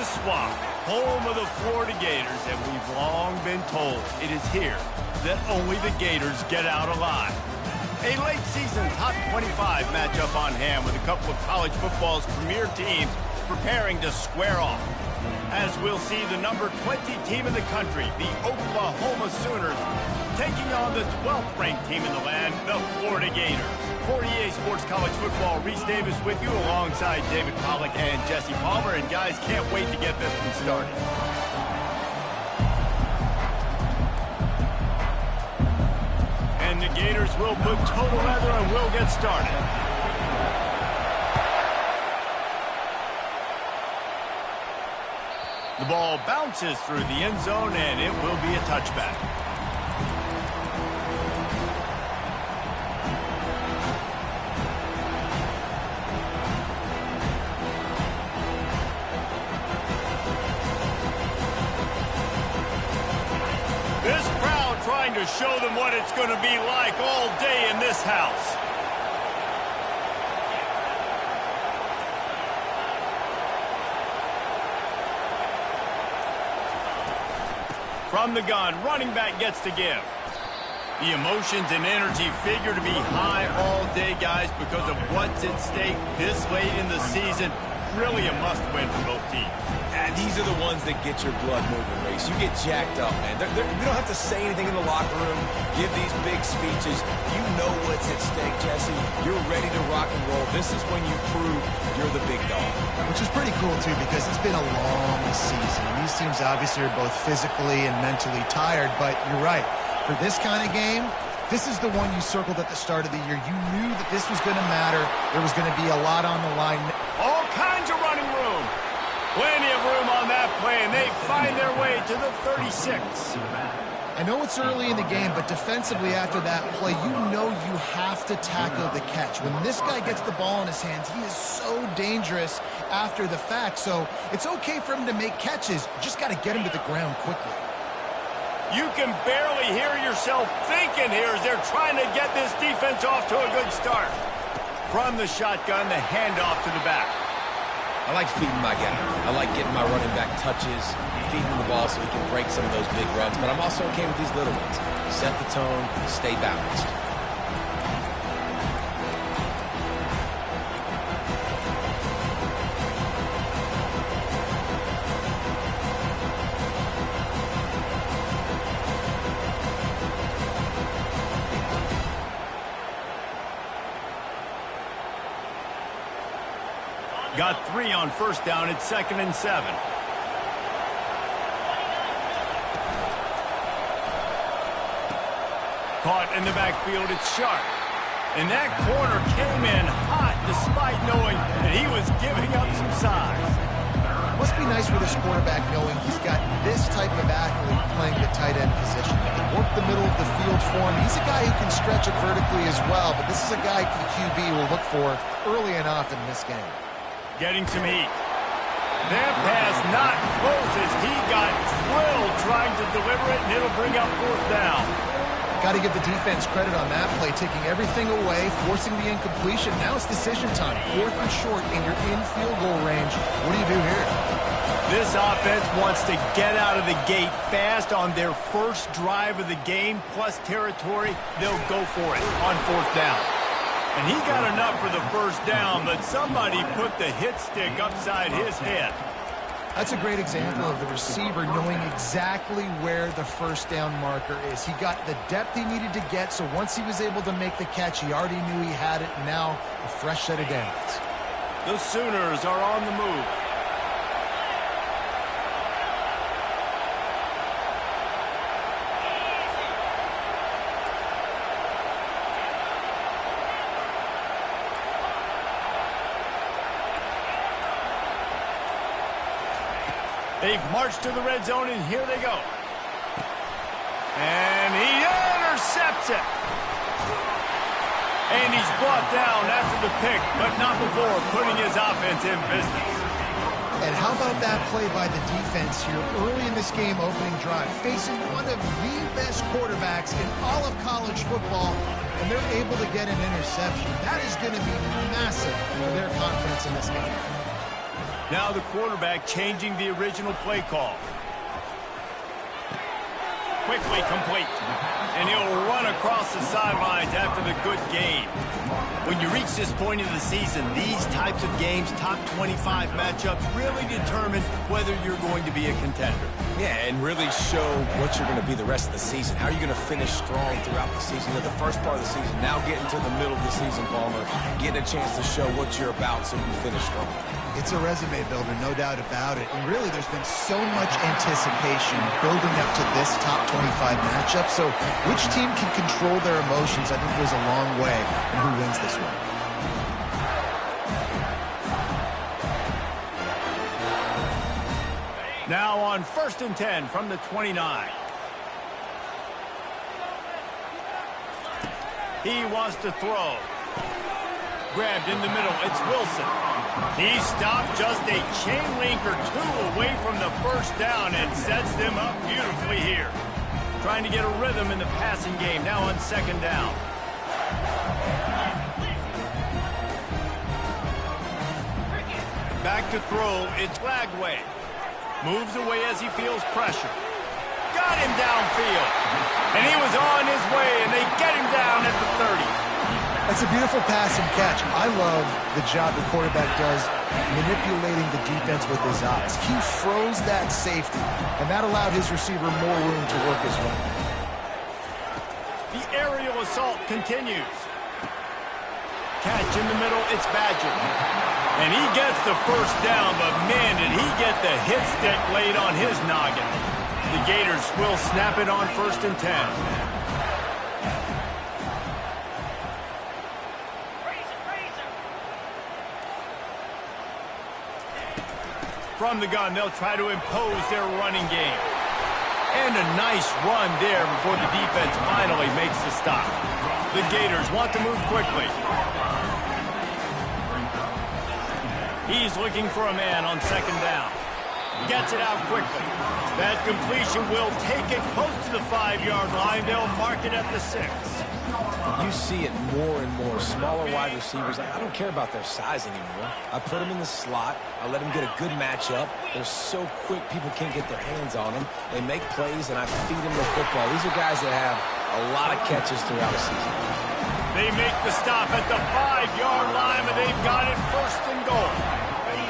Swamp, home of the Florida Gators, and we've long been told it is here that only the Gators get out alive. A late season top 25 matchup on hand with a couple of college football's premier teams preparing to square off. As we'll see the number 20 team in the country, the Oklahoma Sooners, taking on the 12th ranked team in the land, the Florida Gators. For EA Sports College Football, Reese Davis with you alongside David Pollack and Jesse Palmer. And guys, can't wait to get this one started. And the Gators will put total leather and we'll get started. The ball bounces through the end zone and it will be a touchback. This crowd trying to show them what it's going to be like all day in this house. From the gun, running back gets to give. The emotions and energy figure to be high all day, guys, because of what's at stake this late in the season. Really a must-win for both teams. And these are the ones that get your blood moving, Race. You get jacked up, man. You don't have to say anything in the locker room, give these big speeches. You know what's at stake, Jesse. You're ready to rock and roll. This is when you prove you're the big dog. Which is pretty cool, too, because it's been a long season. These teams obviously are both physically and mentally tired, but you're right. For this kind of game, this is the one you circled at the start of the year. You knew that this was going to matter. There was going to be a lot on the line. All kinds of running room. Plenty of room on that play, and they find their way to the 36. I know it's early in the game, but defensively after that play, you know you have to tackle the catch. When this guy gets the ball in his hands, he is so dangerous after the fact. So it's okay for him to make catches. You just got to get him to the ground quickly. You can barely hear yourself thinking here as they're trying to get this defense off to a good start. From the shotgun, the handoff to the back. I like feeding my guy. I like getting my running back touches, feeding him the ball so he can break some of those big runs. But I'm also okay with these little ones. Set the tone, stay balanced. Got 3 on first down. It's 2nd and 7. Caught in the backfield. It's Sharp. And that corner came in hot despite knowing that he was giving up some size. Must be nice for this quarterback knowing he's got this type of athlete playing the tight end position. He can work the middle of the field for him. He's a guy who can stretch it vertically as well, but this is a guy the QB will look for early and often in this game. Getting some heat. That pass not close as he got drilled trying to deliver it, and it'll bring up 4th down. Got to give the defense credit on that play, taking everything away, forcing the incompletion. Now it's decision time. 4th and short, and you're in field goal range. What do you do here? This offense wants to get out of the gate fast on their first drive of the game, plus territory. They'll go for it on 4th down. And he got enough for the first down, but somebody put the hit stick upside his head. That's a great example of the receiver knowing exactly where the first down marker is. He got the depth he needed to get, so once he was able to make the catch, he already knew he had it, and now a fresh set of downs. The Sooners are on the move. They've marched to the red zone, and here they go. And he intercepts it. And he's brought down after the pick, but not before putting his offense in business. And how about that play by the defense here early in this game opening drive, facing one of the best quarterbacks in all of college football, and they're able to get an interception. That is going to be massive for their confidence in this game. Now the quarterback changing the original play call. Quickly complete. And he'll run across the sidelines after the good gain. When you reach this point of the season, these types of games, top 25 matchups, really determine whether you're going to be a contender. Yeah, and really show what you're going to be the rest of the season. How are you going to finish strong throughout the season? You know, the first part of the season, now getting to the middle of the season, Palmer, getting a chance to show what you're about so you can finish strong. It's a resume builder, no doubt about it. And really, there's been so much anticipation building up to this top 25 matchup. So which team can control their emotions, I think, goes a long way in who wins this one. Now on 1st and 10 from the 29. He wants to throw. Grabbed in the middle. It's Wilson. He stopped just a chain link or two away from the first down and sets them up beautifully here. Trying to get a rhythm in the passing game now on 2nd down. Back to throw. It's Lagway. Moves away as he feels pressure. Got him downfield. And he was on his way, and they get him down at the 30. It's a beautiful pass and catch. I love the job the quarterback does manipulating the defense with his eyes. He froze that safety, and that allowed his receiver more room to work his way. The aerial assault continues. Catch in the middle, it's Badger. And he gets the first down, but man, did he get the hit stick laid on his noggin. The Gators will snap it on 1st and 10. From the gun, they'll try to impose their running game. And a nice run there before the defense finally makes the stop. The Gators want to move quickly. He's looking for a man on 2nd down. Gets it out quickly. That completion will take it close to the 5-yard line. They'll mark it at the 6. You see it more and more. Smaller wide receivers, I don't care about their size anymore. I put them in the slot. I let them get a good matchup. They're so quick, people can't get their hands on them. They make plays, and I feed them the football. These are guys that have a lot of catches throughout the season. They make the stop at the 5-yard line, but they've got it 1st and goal.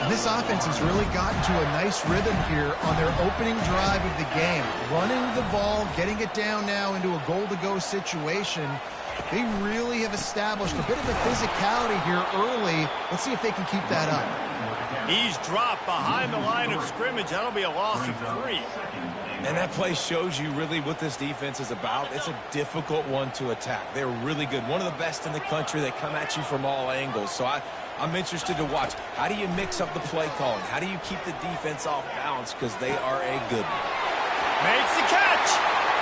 And this offense has really gotten to a nice rhythm here on their opening drive of the game. Running the ball, getting it down now into a goal-to-go situation. They really have established a bit of a physicality here early. Let's see if they can keep that up. He's dropped behind the line of scrimmage. That'll be a loss of 3. And that play shows you really what this defense is about. It's a difficult one to attack. They're really good. One of the best in the country. They come at you from all angles. So I'm interested to watch. How do you mix up the play calling? How do you keep the defense off balance? Because they are a good one. Makes the catch.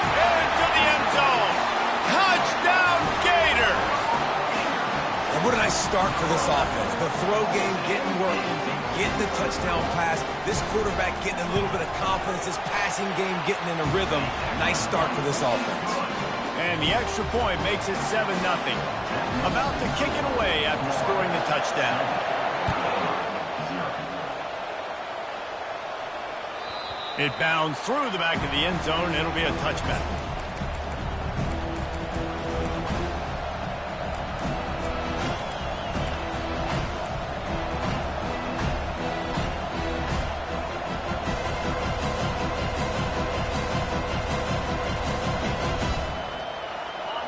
Into the end zone. Touchdown, Gator! And what a nice start for this offense. The throw game getting working, getting the touchdown pass. This quarterback getting a little bit of confidence. This passing game getting in a rhythm. Nice start for this offense. And the extra point makes it 7-0. About to kick it away after scoring the touchdown. It bounds through the back of the end zone. It'll be a touchback.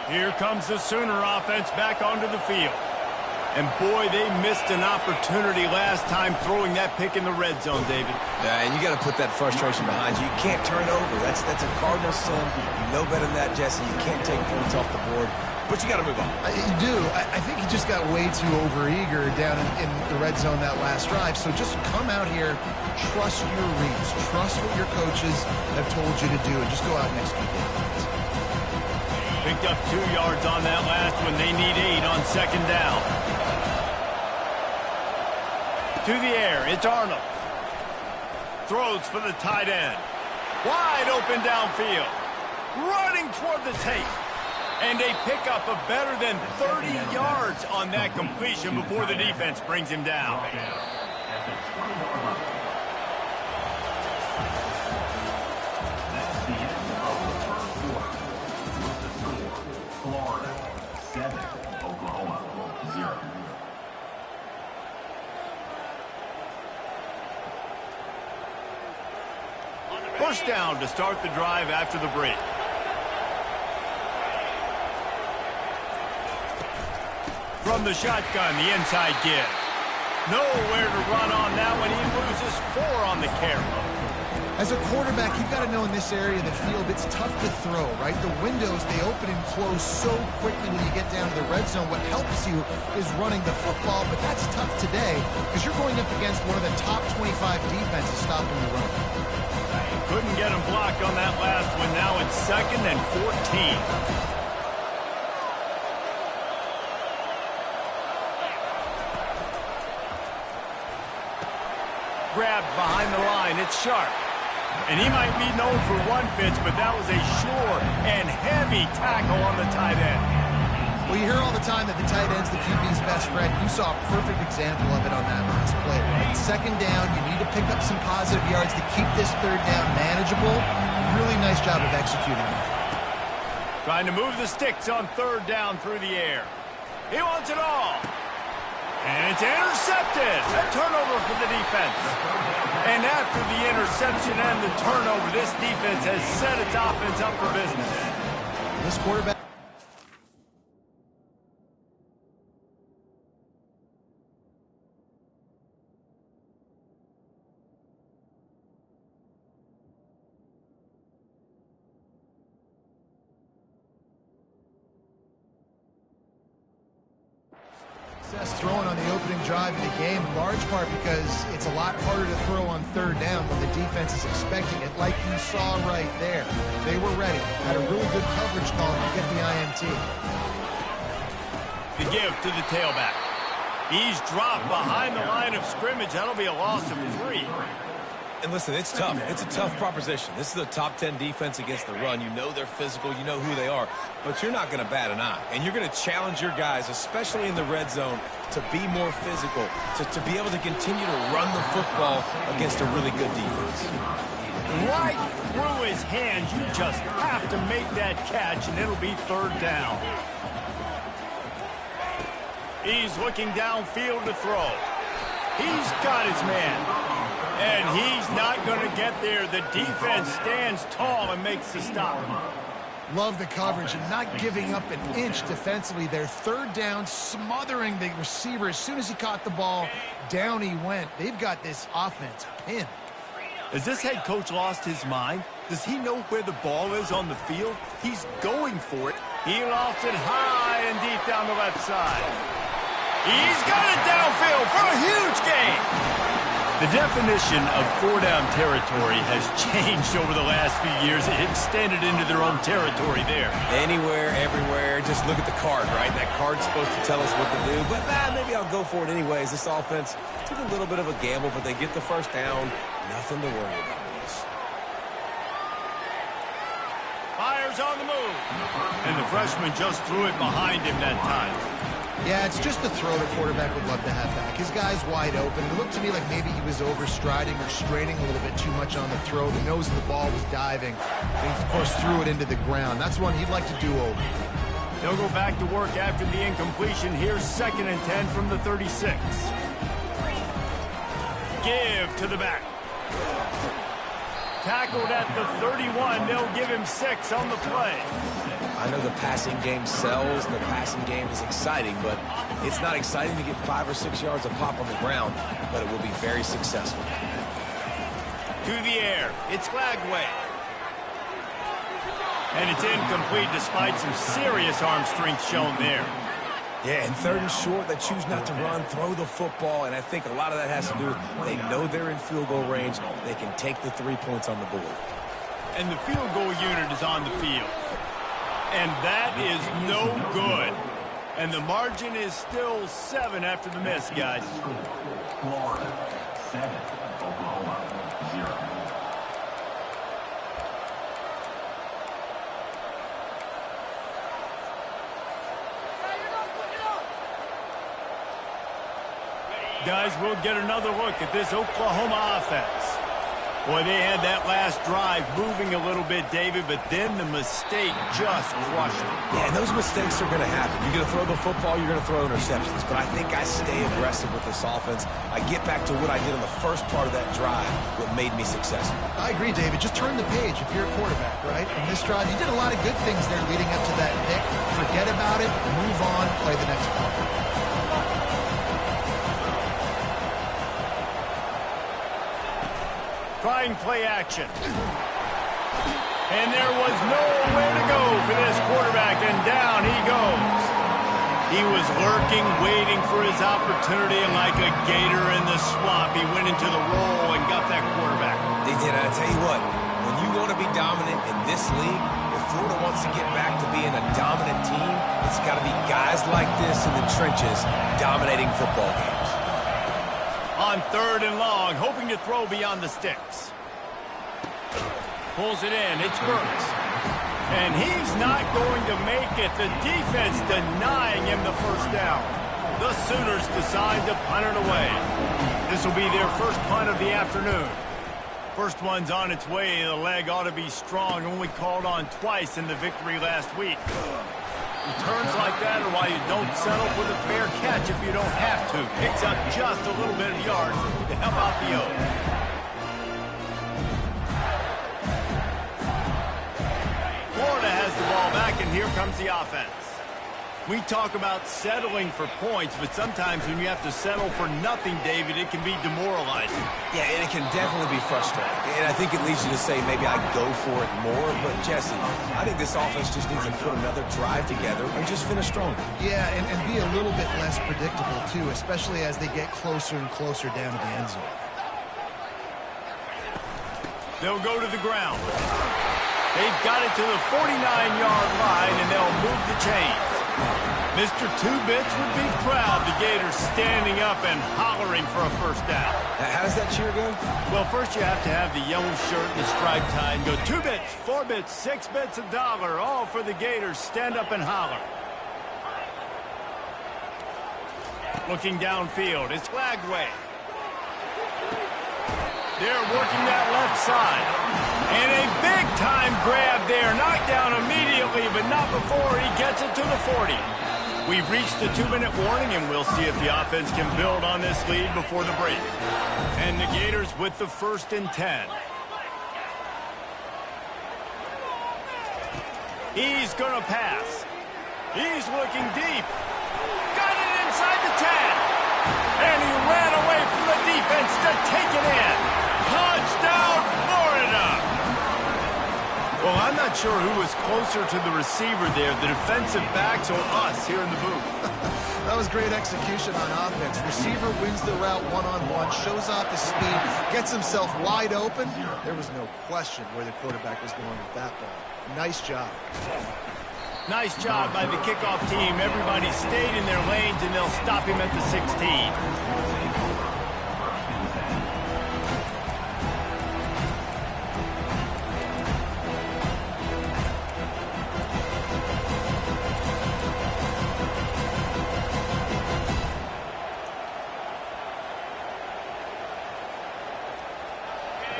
Here comes the Sooner offense back onto the field. And boy, they missed an opportunity last time throwing that pick in the red zone, David. Yeah, and you got to put that frustration behind you. You can't turn over. That's a cardinal sin. You know better than that, Jesse. You can't take points off the board. But you got to move on. You do. I think he just got way too overeager down in the red zone that last drive. So just come out here, trust your reads, trust what your coaches have told you to do, and just go out and execute the offense. Picked up 2 yards on that last one. They need 8 on 2nd down. To the air, it's Arnold. Throws for the tight end. Wide open downfield. Running toward the tape. And they pick up a better than 30 yards on that completion before the defense brings him down. at the 21 level. That's the end of the first quarter. With the score, Florida 7, Oklahoma 0. First down to start the drive after the break. From the shotgun, the inside give. Nowhere to run on that one. He loses 4 on the carry. As a quarterback, you've got to know in this area of the field, it's tough to throw, right? The windows, they open and close so quickly when you get down to the red zone. What helps you is running the football, but that's tough today because you're going up against one of the top 25 defenses stopping the run. Couldn't get him blocked on that last one. Now it's 2nd and 14. Grabbed behind the line. It's Sharp. And he might be known for one pitch, but that was a sure and heavy tackle on the tight end. Well, you hear all the time that the tight end's the QB's best friend. You saw a perfect example of it on that last play, right? 2nd down, you need to pick up some positive yards to keep this 3rd down manageable. Really nice job of executing that. Trying to move the sticks on 3rd down through the air. He wants it all. And it's intercepted. A turnover for the defense. And after the interception and the turnover, this defense has set its offense up for business. This quarterback. Success throwing on the opening drive of the game, in large part because it's a lot harder to throw on 3rd down when the defense is expecting it, like you saw right there. They were ready, had a really good coverage call to get the INT. The give to the tailback. He's dropped behind the line of scrimmage. That'll be a loss of 3. And listen, it's tough. It's a tough proposition. This is a top 10 defense against the run. You know they're physical. You know who they are. But you're not going to bat an eye. And you're going to challenge your guys, especially in the red zone, to be more physical, to be able to continue to run the football against a really good defense. Right through his hands. You just have to make that catch, and it'll be 3rd down. He's looking downfield to throw. He's got his man. And he's not going to get there. The defense stands tall and makes the stop. Love the coverage and not giving up an inch defensively. Their 3rd down, smothering the receiver. As soon as he caught the ball, down he went. They've got this offense pinned. Has this head coach lost his mind? Does he know where the ball is on the field? He's going for it. He lost it high and deep down the left side. He's got it downfield for a huge gain. The definition of 4-down territory has changed over the last few years. It extended into their own territory there. Anywhere, everywhere, just look at the card, right? That card's supposed to tell us what to do, but maybe I'll go for it anyways. This offense took a little bit of a gamble, but they get the 1st down. Nothing to worry about, boys. Fires on the move. And the freshman just threw it behind him that time. Yeah, it's just the throw the quarterback would love to have back. His guy's wide open. It looked to me like maybe he was overstriding or straining a little bit too much on the throw. The nose of the ball was diving. And he, of course, threw it into the ground. That's one he'd like to do over. They'll go back to work after the incompletion. Here's 2nd and 10 from the 36. Give to the back. Tackled at the 31. They'll give him 6 on the play. I know the passing game sells, the passing game is exciting, but it's not exciting to get 5 or 6 yards of pop on the ground, but it will be very successful. To the air, it's Glagway. And it's incomplete despite some serious arm strength shown there. Yeah, and 3rd and short, they choose not to run, throw the football, and I think a lot of that has to do with they know they're in field goal range. They can take the 3 points on the board. And the field goal unit is on the field. And that is no good. And the margin is still 7 after the miss, guys. Florida 7, Oklahoma 0. Guys, we'll get another look at this Oklahoma offense. Boy, they had that last drive moving a little bit, David, but then the mistake just crushed them. Yeah, and those mistakes are going to happen. You're going to throw the football, you're going to throw interceptions. But I think I stay aggressive with this offense. I get back to what I did on the first part of that drive, what made me successful. I agree, David. Just turn the page if you're a quarterback, right? On this drive, you did a lot of good things there leading up to that pick. Forget about it, move on, play the next play. Trying play action. And there was nowhere to go for this quarterback, and down he goes. He was lurking, waiting for his opportunity, and like a gator in the swamp, he went into the roll and got that quarterback. They did, and I tell you what, when you want to be dominant in this league, if Florida wants to get back to being a dominant team, it's got to be guys like this in the trenches dominating football games. On 3rd and long, hoping to throw beyond the sticks. Pulls it in. It's Burks. And he's not going to make it. The defense denying him the first down. The Sooners decide to punt it away. This will be their first punt of the afternoon. First one's on its way. The leg ought to be strong. Only called on twice in the victory last week. Returns like that are why you don't settle for the fair catch if you don't have to. Picks up just a little bit of yards to help out the O. Florida has the ball back, and here comes the offense. We talk about settling for points, but sometimes when you have to settle for nothing, David, it can be demoralizing. Yeah, and it can definitely be frustrating. And I think it leads you to say maybe I go for it more. But, Jesse, I think this offense just needs to put another drive together and just finish stronger. Yeah, and be a little bit less predictable, too, especially as they get closer and closer down to the end zone. They'll go to the ground. They've got it to the 49-yard line, and they'll move the chains. Mr. Two-Bits would be proud. The Gators standing up and hollering for a first down. How does that cheer go? Well, first you have to have the yellow shirt and the striped tie and go 2 bits, 4 bits, 6 bits, $1, all for the Gators. Stand up and holler. Looking downfield, it's Flagway. They're working that left side. And a big-time grab there. Knocked down immediately, but not before he gets it to the 40. We've reached the 2-minute warning, and we'll see if the offense can build on this lead before the break. And the Gators with the 1st and 10. He's going to pass. He's looking deep. Got it inside the 10. And he ran away from the defense to take it in. Touchdown, Florida! Well, I'm not sure who was closer to the receiver there, the defensive backs or us here in the booth. That was great execution on offense. Receiver wins the route one-on-one, shows off his speed, gets himself wide open. There was no question where the quarterback was going with that ball. Nice job. Nice job by the kickoff team. Everybody stayed in their lanes, and they'll stop him at the 16.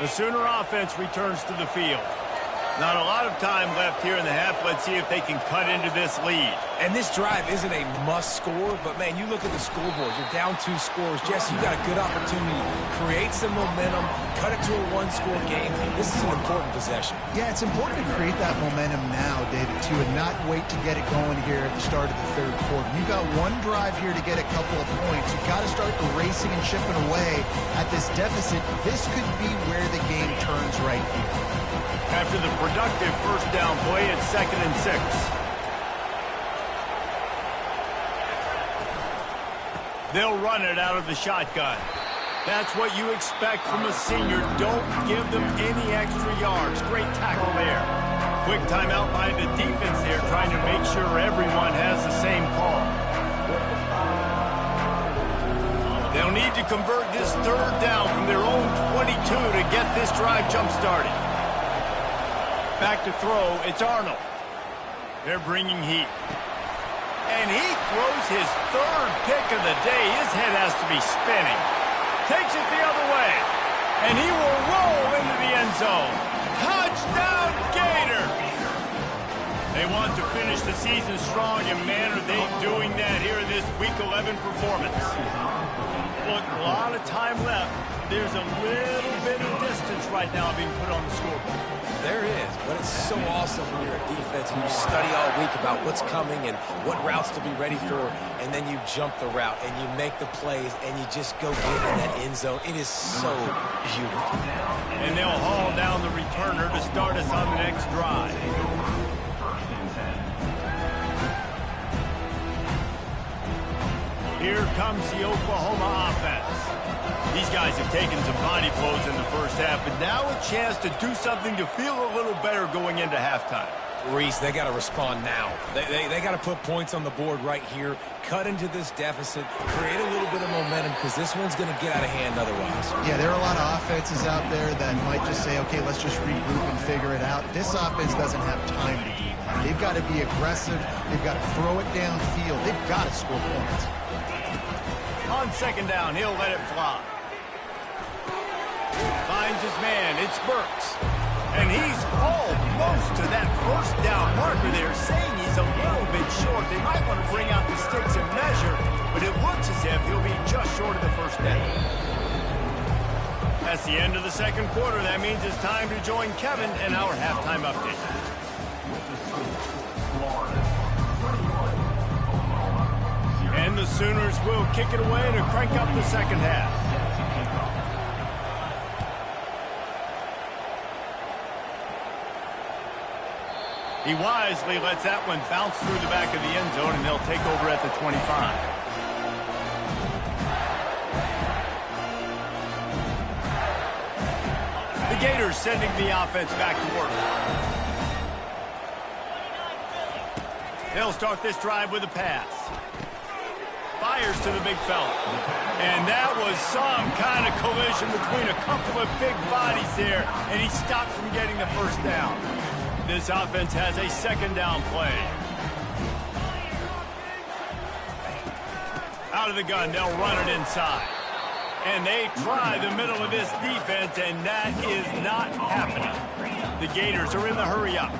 The Sooner offense returns to the field. Not a lot of time left here in the half. Let's see if they can cut into this lead. And this drive isn't a must score, but, man, you look at the scoreboard. You're down 2 scores. Jesse, you got a good opportunity to create some momentum, cut it to a 1-score game. This is an important possession. Yeah, it's important to create that momentum now, David, too, and not wait to get it going here at the start of the 3rd quarter. You've got one drive here to get a couple of points. You've got to start erasing and chipping away at this deficit. This could be where the game turns right here. After the productive first down play, it's 2nd and 6. They'll run it out of the shotgun. That's what you expect from a senior. Don't give them any extra yards. Great tackle there. Quick timeout by the defense there, trying to make sure everyone has the same call. They'll need to convert this 3rd down from their own 22 to get this drive jump-started. Back to throw, it's Arnold. They're bringing heat. And he throws his third pick of the day. His head has to be spinning. Takes it the other way. And he will roll into the end zone. Touchdown, Gators! They want to finish the season strong, and man, are they doing that here in this Week 11 performance. Look, a lot of time left. There's a little bit of distance right now being put on the scoreboard. There is, but it's so awesome when you're a defense and you study all week about what's coming and what routes to be ready for, and then you jump the route and you make the plays and you just go get in that end zone. It is so beautiful. And they'll haul down the returner to start us on the next drive. Here comes the Oklahoma offense. These guys have taken some body blows in the first half, but now a chance to do something to feel a little better going into halftime. Reese, they got to respond now. They got to put points on the board right here, cut into this deficit, create a little bit of momentum, because this one's going to get out of hand otherwise. Yeah, there are a lot of offenses out there that might just say, okay, let's just regroup and figure it out. This offense doesn't have time to do that. They've got to be aggressive. They've got to throw it downfield. They've got to score points. On second down, he'll let it fly. Finds his man, it's Burks. And he's almost to that first down marker there, saying he's a little bit short. They might want to bring out the sticks and measure, but it looks as if he'll be just short of the first down. That's the end of the second quarter. That means it's time to join Kevin in our halftime update. And the Sooners will kick it away to crank up the second half. He wisely lets that one bounce through the back of the end zone, and they'll take over at the 25. The Gators sending the offense back to work. They'll start this drive with a pass. Fires to the big fella. And that was some kind of collision between a couple of big bodies there, and he stopped from getting the first down. This offense has a second down play. Out of the gun, they'll run it inside. And they try the middle of this defense, and that is not happening. The Gators are in the hurry up.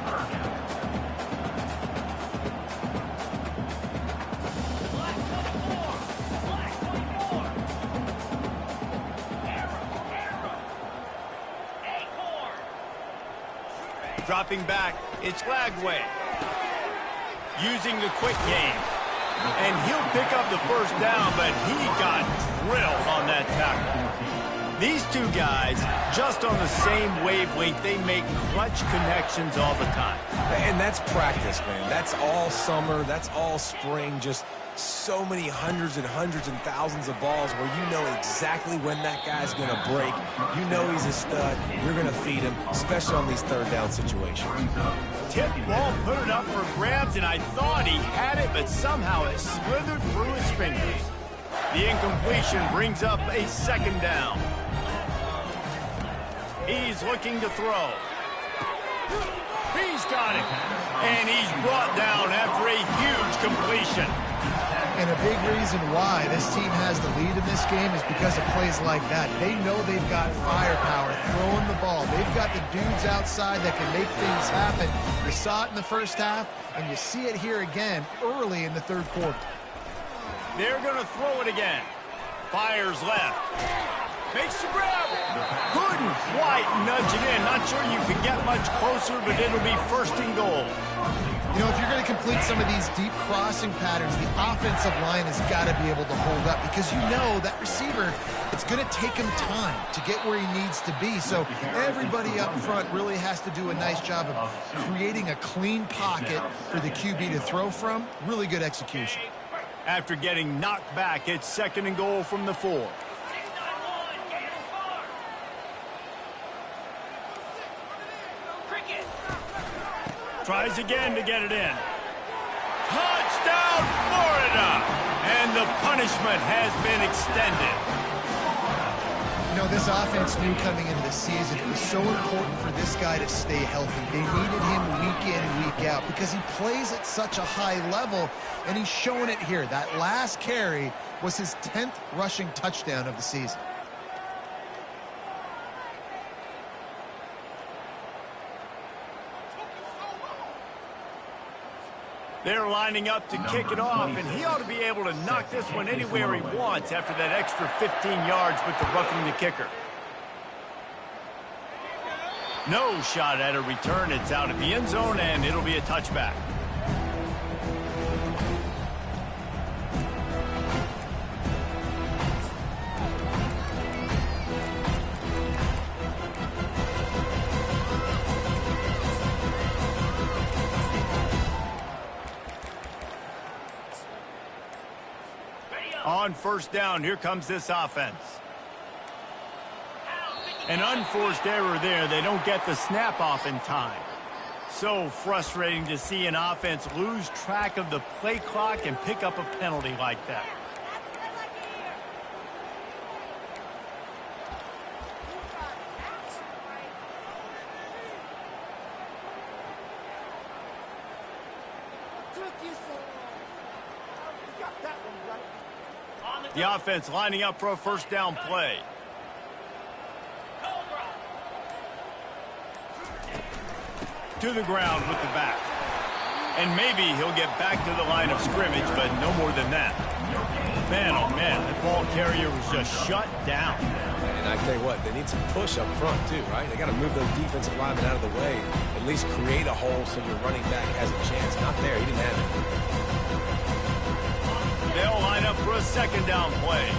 Dropping back, it's Lagway. Using the quick game. And he'll pick up the first down, but he got drilled on that tackle. These two guys, just on the same wavelength, they make clutch connections all the time. And that's practice, man. That's all summer. That's all spring. Just so many hundreds and thousands of balls where you know exactly when that guy's going to break. You know he's a stud. You're going to feed him, especially on these third down situations. Tip ball, put it up for grabs, and I thought he had it, but somehow it slithered through his fingers. The incompletion brings up a second down. He's looking to throw. He's got it. And he's brought down after a huge completion. And a big reason why this team has the lead in this game is because of plays like that. They know they've got firepower throwing the ball. They've got the dudes outside that can make things happen. You saw it in the first half, and you see it here again early in the third quarter. They're going to throw it again. Fires left. Makes the grab. Couldn't quite nudge it in. Not sure you can get much closer, but it'll be first and goal. You know, if you're going to complete some of these deep crossing patterns, the offensive line has got to be able to hold up, because you know that receiver, it's going to take him time to get where he needs to be. So everybody up front really has to do a nice job of creating a clean pocket for the QB to throw from. Really good execution. After getting knocked back, it's second and goal from the 4. Tries again to get it in. Touchdown, Florida! And the punishment has been extended. know, this offense knew coming into the season it was so important for this guy to stay healthy. They needed him week in and week out because he plays at such a high level, and he's showing it here. That last carry was his 10th rushing touchdown of the season. They're lining up to kick it off, and he ought to be able to knock this one anywhere he wants after that extra 15 yards with the roughing the kicker. No shot at a return. It's out of the end zone, and it'll be a touchback. On first down, here comes this offense. An unforced error there. They don't get the snap off in time. So frustrating to see an offense lose track of the play clock and pick up a penalty like that. The offense lining up for a first down play. To the ground with the back. And maybe he'll get back to the line of scrimmage, but no more than that. Man, oh man, that ball carrier was just shut down. And I tell you what, they need some push up front too, right? They got to move those defensive linemen out of the way, at least create a hole so your running back has a chance. Not there, he didn't have it. They'll line up for a second down play.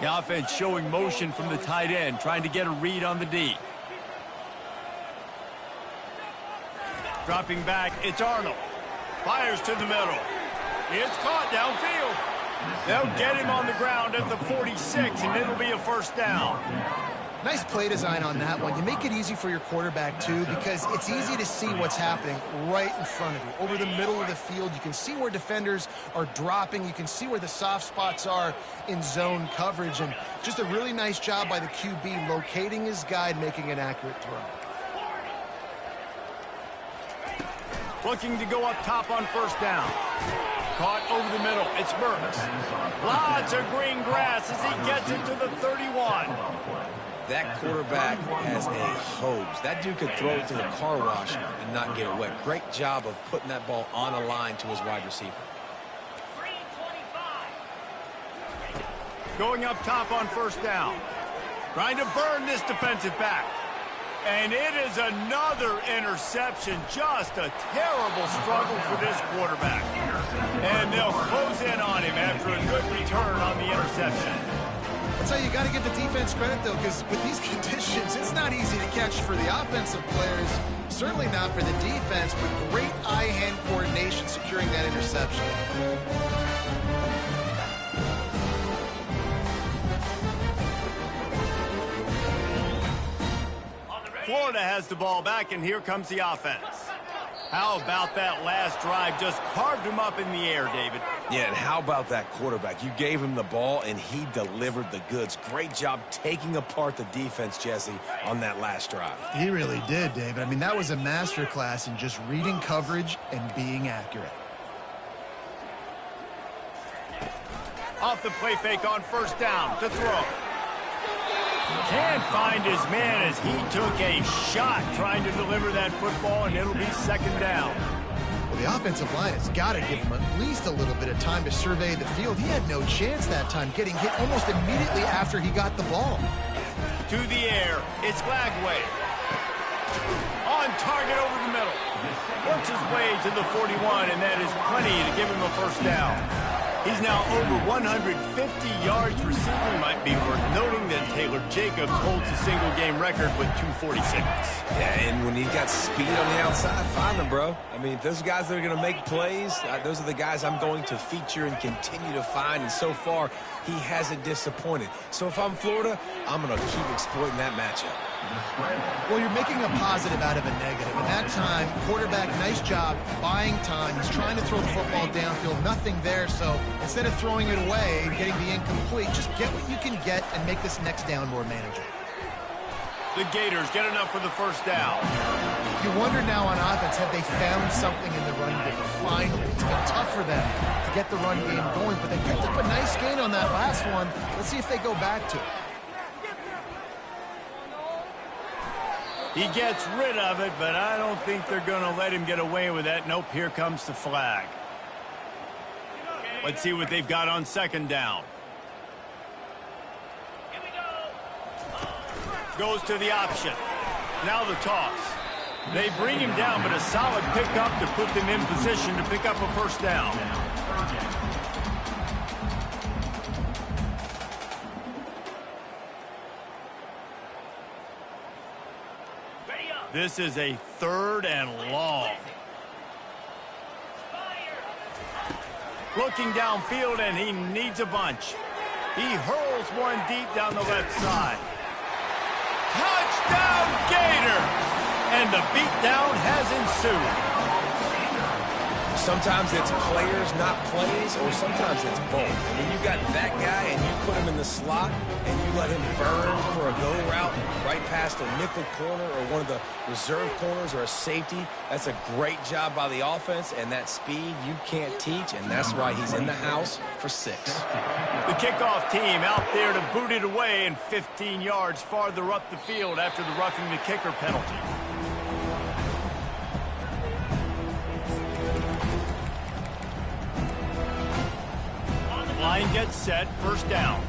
The offense showing motion from the tight end, trying to get a read on the D. Dropping back, it's Arnold. Fires to the middle. It's caught downfield. They'll get him on the ground at the 46, and it'll be a first down. Nice play design on that one. You make it easy for your quarterback, too, because it's easy to see what's happening right in front of you. Over the middle of the field, you can see where defenders are dropping. You can see where the soft spots are in zone coverage. And just a really nice job by the QB locating his guy and making an accurate throw. Looking to go up top on first down. Caught over the middle. It's Burks. Lots of green grass as he gets it to the 31. That quarterback has a hose. That dude could throw it to the car wash and not get it wet. Great job of putting that ball on a line to his wide receiver. Going up top on first down. Trying to burn this defensive back. And it is another interception. Just a terrible struggle for this quarterback. And they'll close in on him after a good return on the interception. That's how you got to give the defense credit, though, because with these conditions, it's not easy to catch for the offensive players. Certainly not for the defense, but great eye-hand coordination securing that interception. Florida has the ball back, and here comes the offense. How about that last drive? Just carved him up in the air, David. Yeah, and how about that quarterback? You gave him the ball, and he delivered the goods. Great job taking apart the defense, Jesse, on that last drive. He really did, David. I mean, that was a masterclass in just reading coverage and being accurate. Off the play fake on first down to throw. Can't find his man as he took a shot trying to deliver that football, and it'll be second down. Well, the offensive line has got to give him at least a little bit of time to survey the field. He had no chance that time, getting hit almost immediately after he got the ball. To the air, it's Glagway. On target over the middle. Works his way to the 41, and that is plenty to give him a first down. He's now over 150 yards receiving. Might be worth noting that Taylor Jacobs holds the single-game record with 246. Yeah, and when you got speed on the outside, find them, bro. I mean, those guys that are going to make plays, those are the guys I'm going to feature and continue to find. And so far, he hasn't disappointed. So if I'm Florida, I'm going to keep exploiting that matchup. Well, you're making a positive out of a negative. And that time, quarterback, nice job buying time. He's trying to throw the football downfield, nothing there. So instead of throwing it away and getting the incomplete, just get what you can get and make this next down more manageable. The Gators get enough for the first down. You wonder now on offense, have they found something in the run game? Finally, it's been tough for them to get the run game going, but they picked up a nice gain on that last one. Let's see if they go back to it. He gets rid of it, but I don't think they're going to let him get away with that. Nope, here comes the flag. Let's see what they've got on second down. Goes to the option. Now the toss. They bring him down, but a solid pickup to put them in position to pick up a first down. This is a 3rd and long. Looking downfield, and he needs a bunch. He hurls one deep down the left side. Touchdown, Gators! And the beatdown has ensued. Sometimes it's players, not plays, or sometimes it's both. When you got that guy and you put him in the slot and you let him burn for a go route right past a nickel corner or one of the reserve corners or a safety, that's a great job by the offense, and that speed you can't teach, and that's why he's in the house for 6. The kickoff team out there to boot it away and 15 yards farther up the field after the roughing the kicker penalty. Line gets set, first down.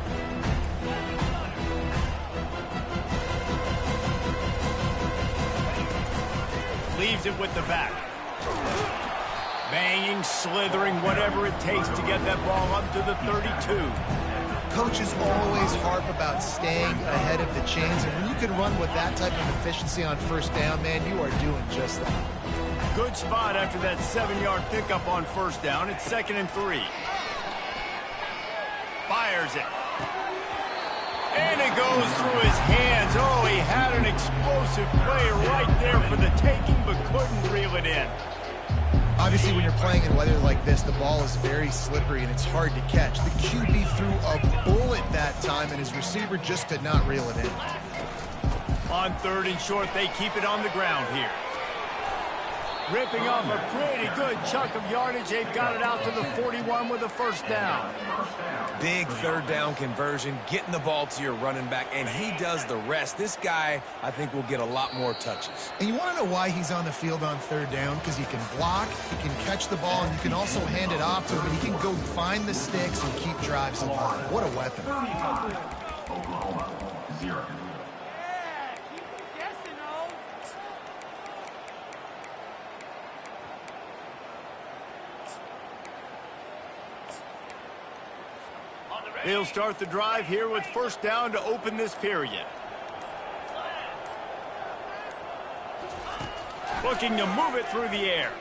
Leaves it with the back. Banging, slithering, whatever it takes to get that ball up to the 32. Coaches always harp about staying ahead of the chains, and when you can run with that type of efficiency on first down, man, you are doing just that. Good spot after that 7-yard pickup on first down. It's 2nd and 3. Fires it. And it goes through his hands. Oh, he had an explosive play right there for the taking, but couldn't reel it in. Obviously, when you're playing in weather like this, the ball is very slippery and it's hard to catch. The QB threw a bullet that time, and his receiver just could not reel it in. On 3rd and short, they keep it on the ground here. Ripping off a pretty good chunk of yardage. They've got it out to the 41 with a first down. Big 3rd down conversion, getting the ball to your running back, and he does the rest. This guy, I think, will get a lot more touches. And you want to know why he's on the field on 3rd down? Because he can block, he can catch the ball, and you can also hand it off to him, and he can go find the sticks and keep drives alive. What a weapon. Oklahoma, 0. They'll start the drive here with first down to open this period. Looking to move it through the air.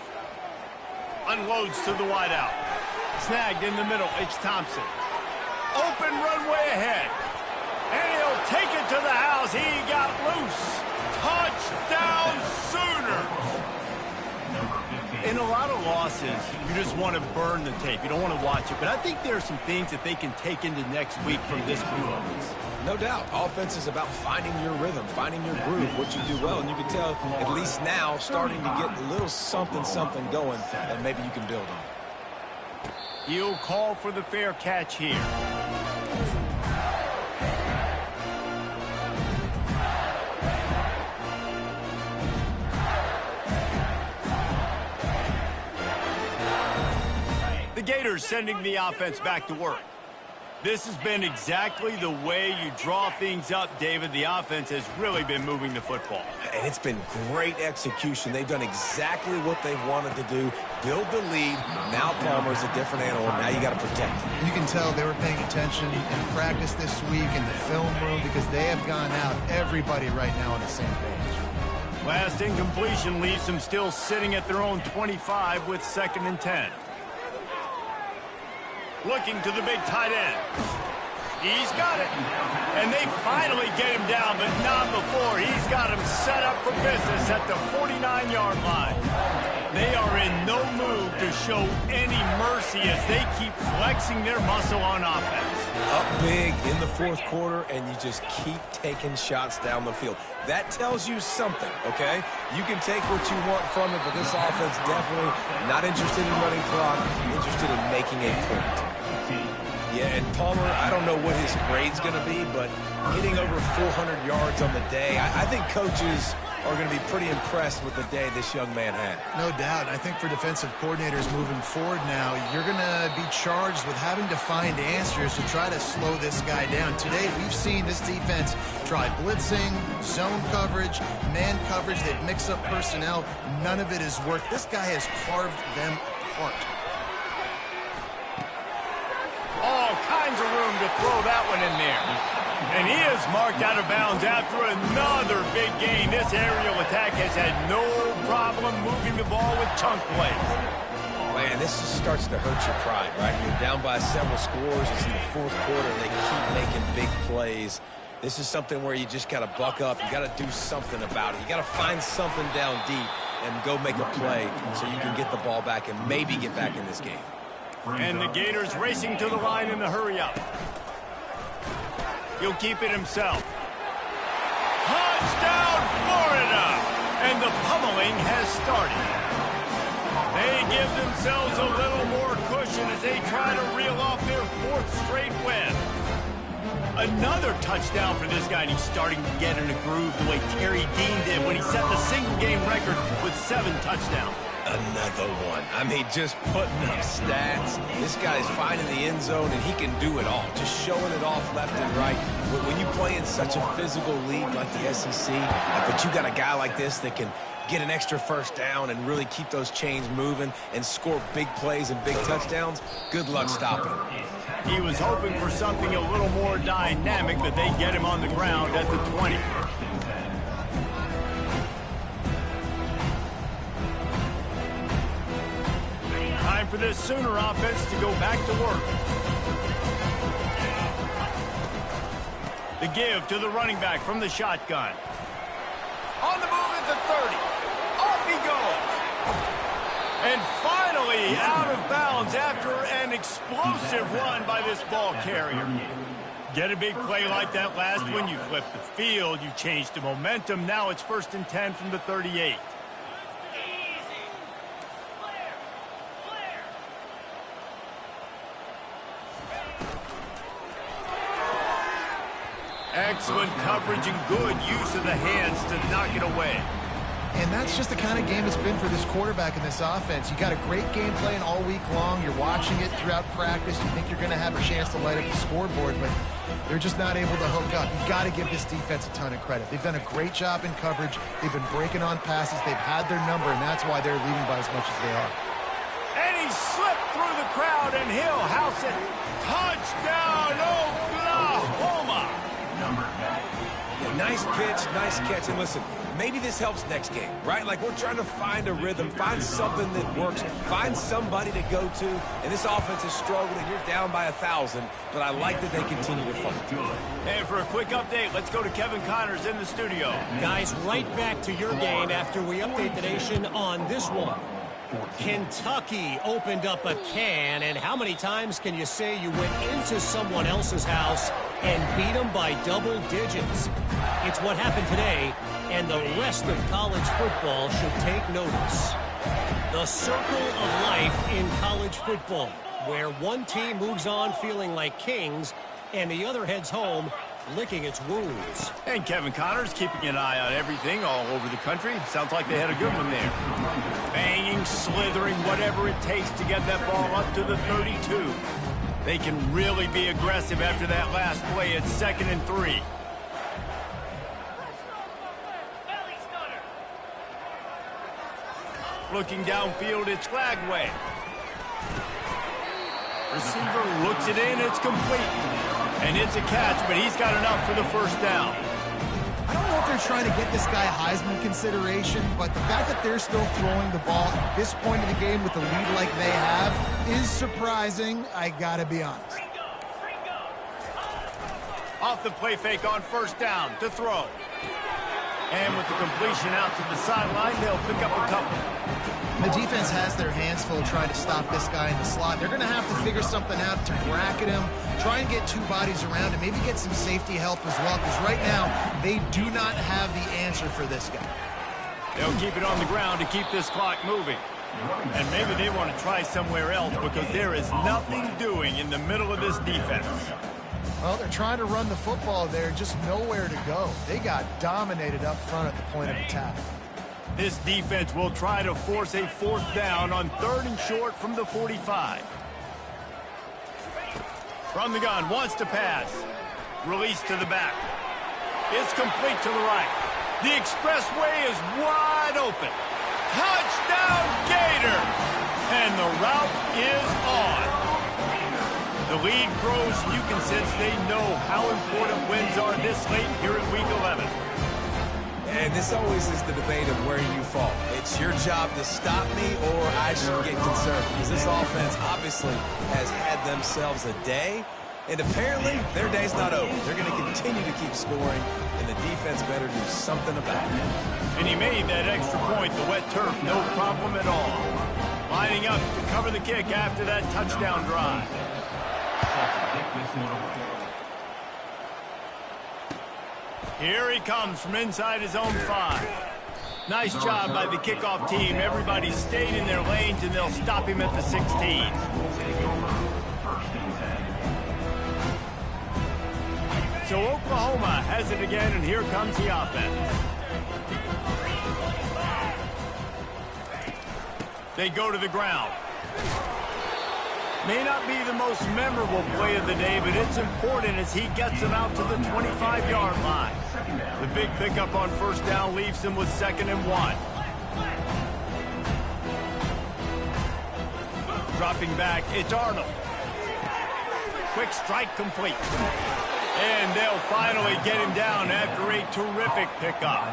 Unloads to the wideout. Snagged in the middle. It's Thompson. Open runway ahead. And he'll take it to the house. He got loose. Touchdown Sooners. In a lot of losses, you just want to burn the tape. You don't want to watch it. But I think there are some things that they can take into next week from this performance. No doubt. Offense is about finding your rhythm, finding your groove, what you do well. And you can tell, at least now, starting to get a little something going that maybe you can build on. He'll call for the fair catch here. The Gators sending the offense back to work. This has been exactly the way you draw things up, David. The offense has really been moving the football. And it's been great execution. They've done exactly what they've wanted to do. Build the lead. Now Palmer's a different animal. Now you got to protect him. You can tell they were paying attention in practice this week in the film room because they have gone out, everybody right now on the same page. Last incompletion leaves them still sitting at their own 25 with 2nd and 10. Looking to the big tight end. He's got it. And they finally get him down, but not before. He's got him set up for business at the 49-yard line. They are in no mood to show any mercy as they keep flexing their muscle on offense. Up big in the fourth quarter, and you just keep taking shots down the field. That tells you something, okay? You can take what you want from it, but this offense definitely not interested in running clock, interested in making a point. Yeah, and Palmer, I don't know what his grade's going to be, but hitting over 400 yards on the day, I think coaches are going to be pretty impressed with the day this young man had. No doubt. I think for defensive coordinators moving forward now, you're going to be charged with having to find answers to try to slow this guy down. Today, we've seen this defense try blitzing, zone coverage, man coverage. They've mixed up personnel. None of it has worked. This guy has carved them apart. All kinds of room to throw that one in there. And he is marked out of bounds after another big gain. This aerial attack has had no problem moving the ball with chunk plays. Man, this just starts to hurt your pride, right? You're down by several scores. It's in the fourth quarter, and they keep making big plays. This is something where you just got to buck up. You got to do something about it. You got to find something down deep and go make a play so you can get the ball back and maybe get back in this game. And the Gators racing to the line in the hurry-up. He'll keep it himself. Touchdown, Florida! And the pummeling has started. They give themselves a little more cushion as they try to reel off their fourth straight win. Another touchdown for this guy, and he's starting to get in a groove the way Terry Dean did when he set the single-game record with 7 touchdowns. Another one. I mean, just putting up stats. This guy's finding the end zone, and he can do it all. Just showing it off left and right. When you play in such a physical league like the SEC, but you got a guy like this that can get an extra first down and really keep those chains moving and score big plays and big touchdowns, good luck stopping him. He was hoping for something a little more dynamic, but they get him on the ground at the 20. Time for this Sooner offense to go back to work. The give to the running back from the shotgun. On the move at the 30. Off he goes. And finally out of bounds after an explosive run by this ball carrier. Get a big play like that last one, you flip the field, you change the momentum. Now it's 1st and 10 from the 38. Excellent coverage and good use of the hands to knock it away. And that's just the kind of game it's been for this quarterback in this offense. You got a great game plan all week long. You're watching it throughout practice. You think you're going to have a chance to light up the scoreboard, but they're just not able to hook up. You got to give this defense a ton of credit. They've done a great job in coverage. They've been breaking on passes. They've had their number, and that's why they're leading by as much as they are. And he slipped through the crowd, and he'll house it. Touchdown, Oklahoma! Yeah, nice pitch, nice catch, and listen, maybe this helps next game, right? Like, we're trying to find a rhythm, find something that works, find somebody to go to, and this offense is struggling. You're down by 1,000, but I like that they continue to fight. And for a quick update, let's go to Kevin Connors in the studio. Guys, right back to your game after we update the nation on this one. Kentucky opened up a can, and how many times can you say you went into someone else's house and beat them by double digits? It's what happened today, and the rest of college football should take notice. The circle of life in college football, where one team moves on feeling like kings, and the other heads home licking its wounds. And Kevin Connors keeping an eye on everything all over the country. Sounds like they had a good one there. Banging, slithering, whatever it takes to get that ball up to the 32. They can really be aggressive after that last play at 2nd and 3. Looking downfield, it's Flagway. Receiver looks it in, it's complete. And it's a catch, but he's got enough for the first down. I don't know if they're trying to get this guy Heisman consideration, but the fact that they're still throwing the ball at this point in the game with the lead like they have is surprising, I gotta be honest. Off the play fake on first down to throw. And with the completion out to the sideline, they'll pick up a couple. The defense has their hands full trying to stop this guy in the slot. They're going to have to figure something out to bracket him, try and get two bodies around him, maybe get some safety help as well, because right now they do not have the answer for this guy. They'll keep it on the ground to keep this clock moving. And maybe they want to try somewhere else because there is nothing doing in the middle of this defense. Well, they're trying to run the football there, just nowhere to go. They got dominated up front at the point of attack. This defense will try to force a fourth down on 3rd and short from the 45. From the gun, wants to pass. Release to the back. It's complete to the right. The expressway is wide open. Touchdown, Gator! And the route is on. The lead grows. You can sense they know how important wins are this late here in Week 11. And this always is the debate of where you fall. It's your job to stop me or I should get concerned. Because this offense obviously has had themselves a day. And apparently, their day's not over. They're going to continue to keep scoring, and the defense better do something about it. And he made that extra point, the wet turf, no problem at all. Lining up to cover the kick after that touchdown drive. Here he comes from inside his own 5. Nice job by the kickoff team. Everybody stayed in their lanes, and they'll stop him at the 16. So Oklahoma has it again, and here comes the offense. They go to the ground. May not be the most memorable play of the day, but it's important as he gets them out to the 25-yard line. The big pickup on first down leaves them with 2nd and 1. Dropping back, it's Arnold. Quick strike complete. And they'll finally get him down after a terrific pickup.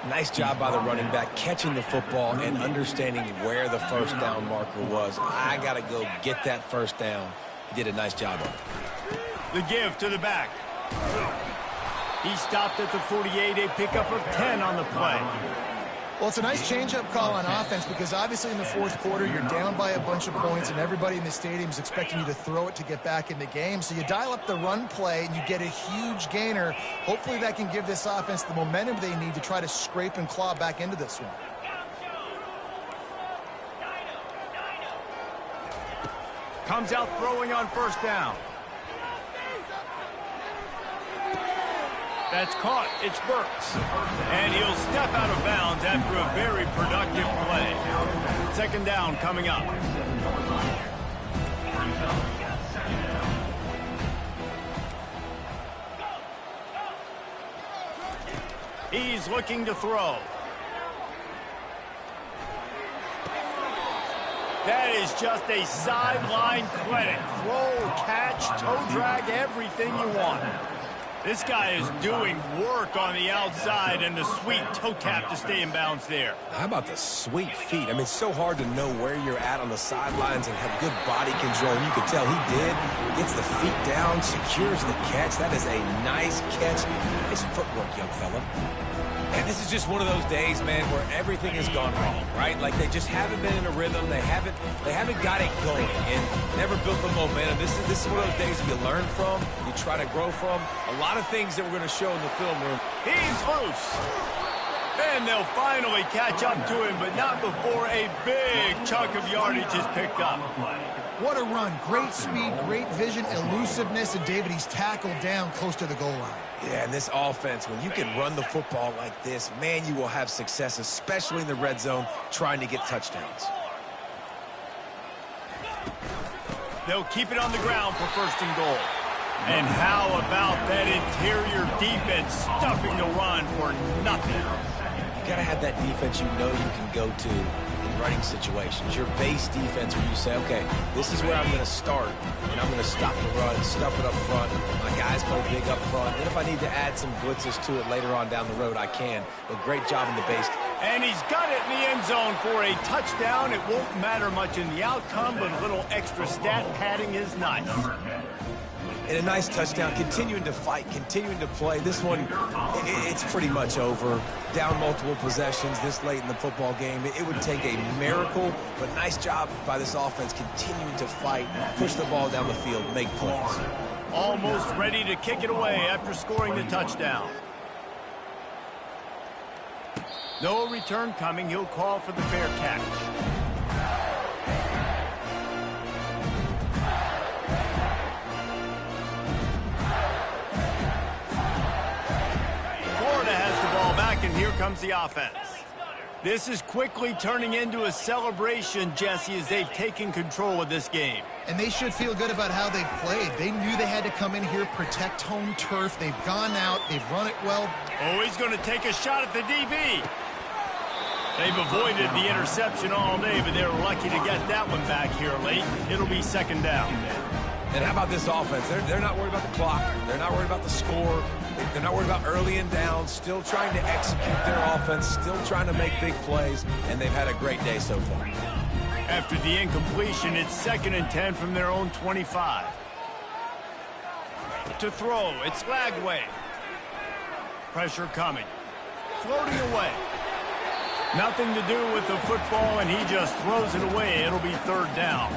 Nice job by the running back, catching the football and understanding where the first down marker was. I got to go get that first down. He did a nice job of it. The give to the back. He stopped at the 48, a pickup of 10 on the play. Well, it's a nice change-up call on offense because obviously in the fourth quarter you're down by a bunch of points and everybody in the stadium is expecting you to throw it to get back in the game. So you dial up the run play and you get a huge gainer. Hopefully that can give this offense the momentum they need to try to scrape and claw back into this one. Comes out throwing on first down. That's caught. It's Burks. And he'll step out of bounds after a very productive play. 2nd down coming up. He's looking to throw. That is just a sideline clinic. Throw, catch, toe drag, everything you want. This guy is doing work on the outside and the sweet toe tap to stay in bounds there. How about the sweet feet? I mean, it's so hard to know where you're at on the sidelines and have good body control. You could tell he did. Gets the feet down, secures the catch. That is a nice catch. Nice footwork, young fella. And this is just one of those days, man, where everything has gone wrong, right? Like they just haven't been in a rhythm. They haven't got it going and never built the momentum. This is one of those days you learn from, you try to grow from. A lot of things that we're going to show in the film room. He's loose. And they'll finally catch up to him, but not before a big chunk of yardage is picked up. What a run. Great speed, great vision, elusiveness, and David, he's tackled down close to the goal line. Yeah, and this offense, when you can run the football like this, man, you will have success, especially in the red zone, trying to get touchdowns. They'll keep it on the ground for 1st and goal. And how about that interior defense stuffing the run for nothing? You got to have that defense you know you can go to in running situations. Your base defense where you say, okay, this is where I'm going to start, and I'm going to stop the run, stuff it up front. My guys play big up front. Then if I need to add some blitzes to it later on down the road, I can. But great job in the base. And he's got it in the end zone for a touchdown. It won't matter much in the outcome, but a little extra stat padding is nice. And a nice touchdown, continuing to fight, continuing to play. This one, it's pretty much over. Down multiple possessions this late in the football game. It would take a miracle, but nice job by this offense continuing to fight, push the ball down the field, make plays. Almost ready to kick it away after scoring the touchdown. No return coming. He'll call for the fair catch. Florida has the ball back, and here comes the offense. This is quickly turning into a celebration, Jesse, as they've taken control of this game. And they should feel good about how they've played. They knew they had to come in here, protect home turf. They've gone out. They've run it well. Oh, he's going to take a shot at the DB. They've avoided the interception all day, but they were lucky to get that one back here late. It'll be second down. And how about this offense? They're not worried about the clock. They're not worried about the score. They're not worried about early and down. Still trying to execute their offense. Still trying to make big plays. And they've had a great day so far. After the incompletion, it's 2nd and 10 from their own 25. To throw, it's Lagway. Pressure coming. Floating away. Nothing to do with the football, and he just throws it away. It'll be 3rd down.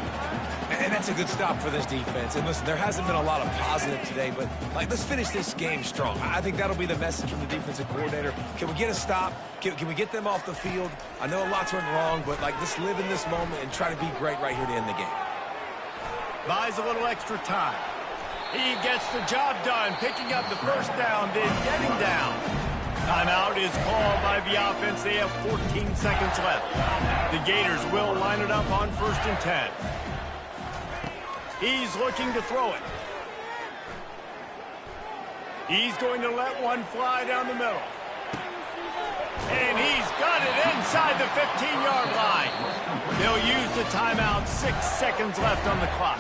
And that's a good stop for this defense. And listen, there hasn't been a lot of positive today, but let's finish this game strong. I think that'll be the message from the defensive coordinator. Can we get a stop? Can we get them off the field? I know a lot's went wrong, but let's live in this moment and try to be great right here to end the game. Buys a little extra time. He gets the job done, picking up the 1st down, then getting down. Timeout is called by the offense. They have 14 seconds left. The Gators will line it up on 1st and 10. He's looking to throw it. He's going to let one fly down the middle. And he's got it inside the 15-yard line. They'll use the timeout. 6 seconds left on the clock.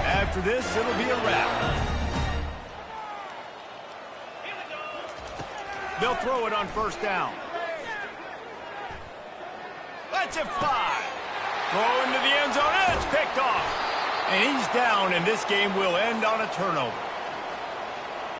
After this, it'll be a wrap. They'll throw it on 1st down. Let's it fly. Throw into the end zone, and it's picked off. And he's down, and this game will end on a turnover.